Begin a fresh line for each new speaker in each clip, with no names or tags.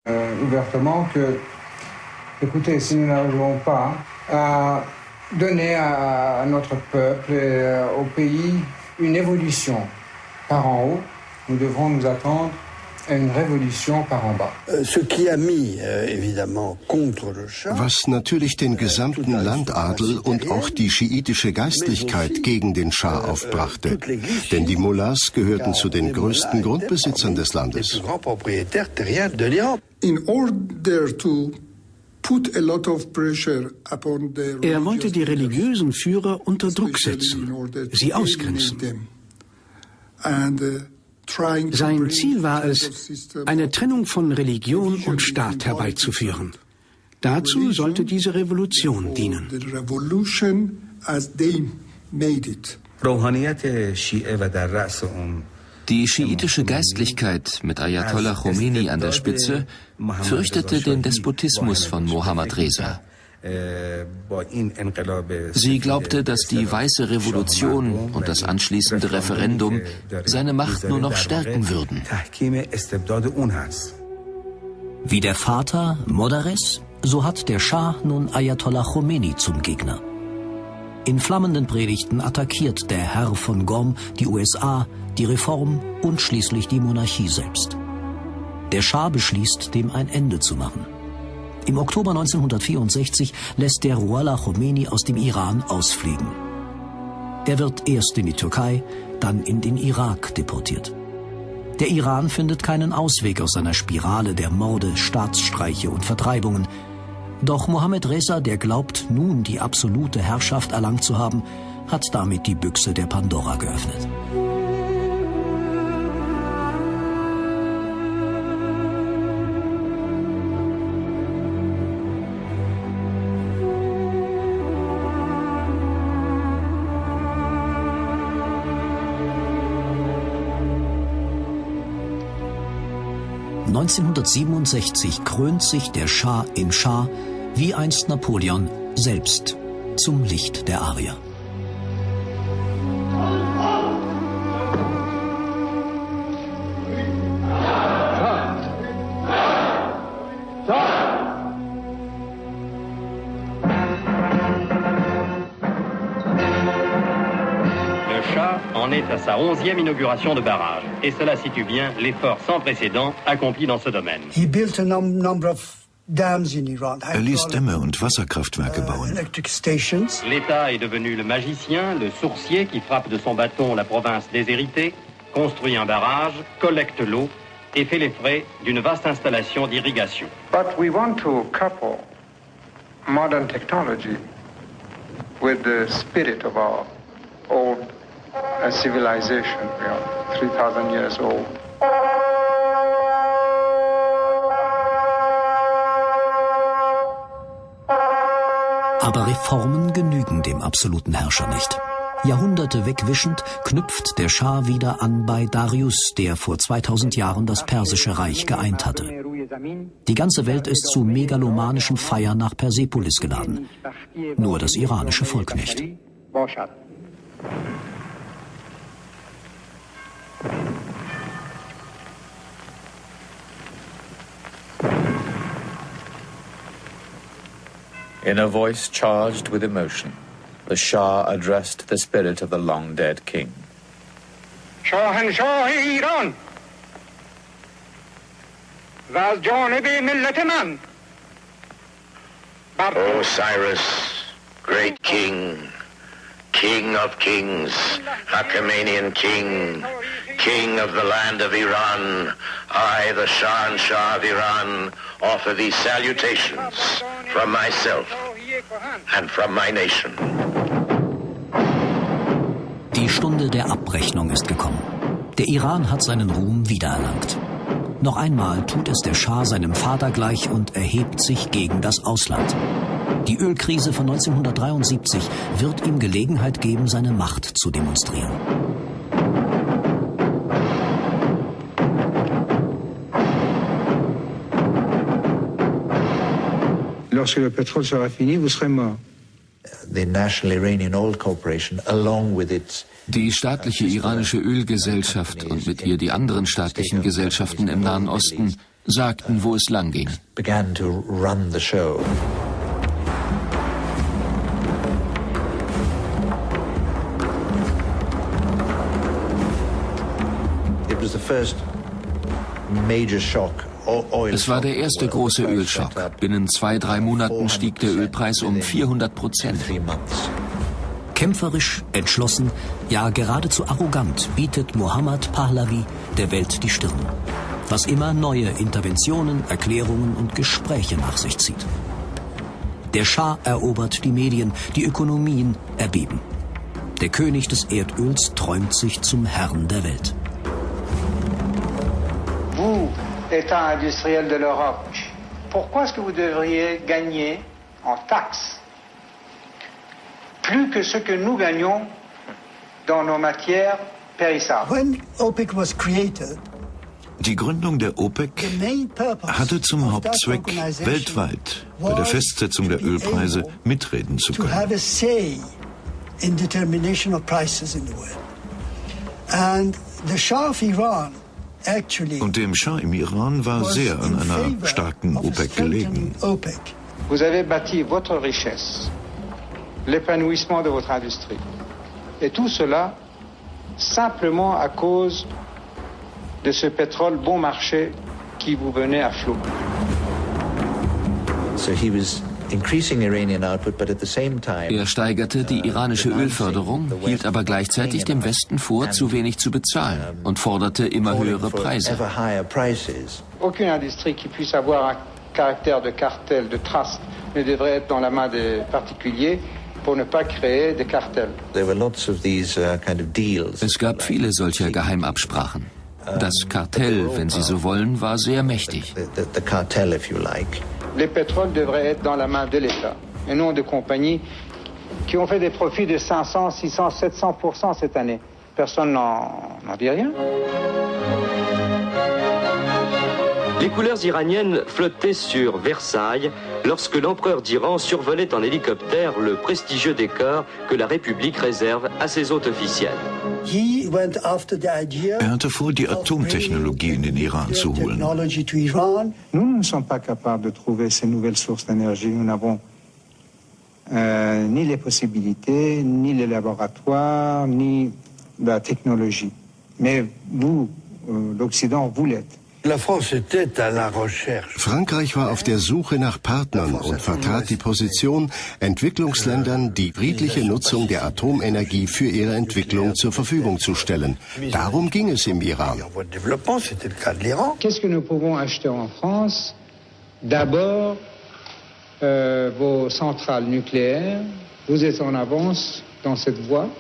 Ouvertement que, écoutez, si nous n'arrivons pas à donner à notre peuple et au pays une évolution par en haut, nous devrons nous attendre à une révolution par en bas.
Ce qui a mis évidemment contre le Schah.
Was natürlich den gesamten Landadel und auch die schiitische Geistlichkeit gegen den Schah aufbrachte. Denn die Mullahs gehörten zu den größten Grundbesitzern des Landes.
In order to put a lot of pressure upon the
Er wollte die religiösen Führer unter Druck setzen, sie ausgrenzen. Sein Ziel war es, eine Trennung von Religion und Staat herbeizuführen. Dazu sollte diese Revolution dienen.
Die schiitische Geistlichkeit mit Ayatollah Khomeini an der Spitze fürchtete den Despotismus von Mohammad Reza. Sie glaubte, dass die Weiße Revolution und das anschließende Referendum seine Macht nur noch stärken würden.
Wie der Vater Modarres, so hat der Schah nun Ayatollah Khomeini zum Gegner. In flammenden Predigten attackiert der Herr von Qom die USA, die Reform und schließlich die Monarchie selbst. Der Schah beschließt, dem ein Ende zu machen. Im Oktober 1964 lässt der Ruhollah Khomeini aus dem Iran ausfliegen. Er wird erst in die Türkei, dann in den Irak deportiert. Der Iran findet keinen Ausweg aus seiner Spirale der Morde, Staatsstreiche und Vertreibungen. Doch Mohammad Reza, der glaubt, nun die absolute Herrschaft erlangt zu haben, hat damit die Büchse der Pandora geöffnet. (1967) krönt sich der Schah im Schah, wie einst Napoleon, selbst zum Licht der Arier.
En est à sa 11e inauguration de barrage. Et cela situe bien l'effort sans précédent accompli dans ce domaine.
Er ließ Dämme und Wasserkraftwerke bauen.
L'État est devenu le magicien, le sourcier qui frappe de son bâton la province déshéritée, construit un barrage, collecte l'eau et fait les frais d'une vaste installation d'irrigation.
But we want to couple modern technology with the spirit of our old civilization. We are 3,000 years old.
Aber Reformen genügen dem absoluten Herrscher nicht. Jahrhunderte wegwischend knüpft der Schah wieder an bei Darius, der vor 2000 Jahren das Persische Reich geeint hatte. Die ganze Welt ist zu megalomanischen Feiern nach Persepolis geladen. Nur das iranische Volk nicht.
In a voice charged with emotion, the Shah addressed the spirit of the long-dead king.
شاهنشاه ایران و از جانب ملت من.
Osiris, great king, king of kings, Achaemenian king, king of the land of Iran, I, the Shahanshah of Iran, offer these salutations from myself and from my nation.
Die Stunde der Abrechnung ist gekommen. Der Iran hat seinen Ruhm wiedererlangt. Noch einmal tut es der Schah seinem Vater gleich und erhebt sich gegen das Ausland. Die Ölkrise von 1973 wird ihm Gelegenheit geben, seine Macht zu demonstrieren.
Lorsque le pétrole sera fini, vous serez mort.
The National Iranian Oil Corporation, along with its
Die staatliche iranische Ölgesellschaft und mit ihr die anderen staatlichen Gesellschaften im Nahen Osten sagten, wo es lang ging.
began to run the show. It was the first major shock.
Es war der erste große Ölschock. Binnen 2-3 Monaten stieg der Ölpreis um 400%.
Kämpferisch, entschlossen, ja geradezu arrogant bietet Mohammad Pahlavi der Welt die Stirn. Was immer neue Interventionen, Erklärungen und Gespräche nach sich zieht. Der Schah erobert die Medien, die Ökonomien erbeben. Der König des Erdöls träumt sich zum Herrn der Welt.
Vous, État industriel de l'Europe, pourquoi est-ce que vous devriez gagner en taxes plus que ce que nous gagnons dans nos matières périssables?
When OPEC was created,
die Gründung der OPEC hatte zum Hauptzweck, weltweit bei der Festsetzung der Ölpreise mitreden zu können. Und dem Schah im Iran war sehr an einer starken OPEC gelegen.
Vous avez bâti votre richesse, l'épanouissement de votre industrie. Et tout cela simplement à cause de ce pétrole bon marché qui vous venait à flot.
So he was increasing Iranian output, but at the same time,
er steigerte die iranische Ölförderung, hielt aber gleichzeitig dem Westen vor, zu wenig zu bezahlen und forderte immer höhere Preise.
Aucune industrie qui puisse avoir un caractère de cartel, de trust, ne devrait être dans la main des particuliers pour ne pas créer des cartels.
There were lots of these kind of deals.
Es gab viele solcher Geheimabsprachen. Das Kartell, wenn Sie so wollen, war sehr mächtig.
The cartel, if you like.
Les pétroles devraient être dans la main de l'État et non de compagnies qui ont fait des profits de 500, 600, 700% cette année. Personne n'en dit rien.
Les couleurs iraniennes flottaient sur Versailles lorsque l'empereur d'Iran survolait en hélicoptère le prestigieux décor que la République réserve à ses hôtes officiels.
Er hatte vor, die Atomtechnologie in den Iran zu holen.
Nous ne sommes pas capables de trouver ces nouvelles sources d'énergie. Nous n'avons ni les possibilités, ni les laboratoires, ni la technologie. Mais vous, l'Occident, vous l'êtes.
Frankreich war auf der Suche nach Partnern und vertrat die Position, Entwicklungsländern die friedliche Nutzung der Atomenergie für ihre Entwicklung zur Verfügung zu stellen. Darum ging es im Iran.
Qu'est-ce que nous pouvons acheter en France? D'abord, vos centrales nucléaires. Vous êtes en avance dans cette voie.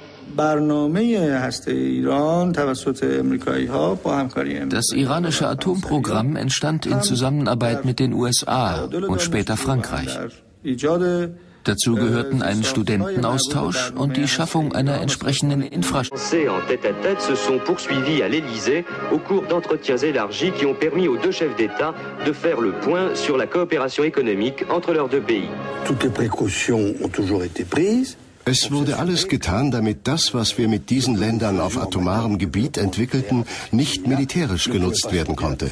Das iranische Atomprogramm entstand in Zusammenarbeit mit den USA und später Frankreich. Dazu gehörten ein Studentenaustausch und die Schaffung einer entsprechenden Infrastruktur.
En tête-à-tête se sont poursuivis à l'Élysée au cours d'entretiens élargis qui ont permis aux deux chefs d'État de faire le point sur la coopération économique entre leurs deux pays.
Toutes les précautions ont toujours été prises.
Es wurde alles getan, damit das, was wir mit diesen Ländern auf atomarem Gebiet entwickelten, nicht militärisch genutzt werden konnte.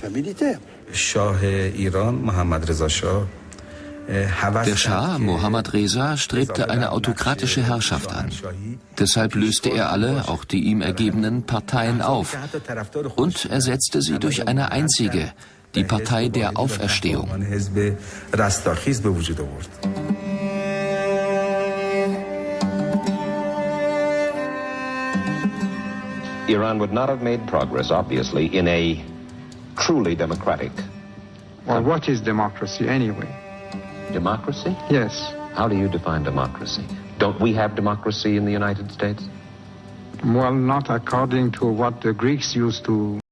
Der Schah, Mohammad Reza, strebte eine autokratische Herrschaft an. Deshalb löste er alle, auch die ihm ergebenen, Parteien auf und ersetzte sie durch eine einzige, die Partei der Auferstehung.
Iran would not have made progress, obviously, in a truly democratic.
Well, what is democracy anyway?
Democracy?
Yes.
How do you define democracy? Don't we have democracy in the United States?
Well, not according to what the Greeks used to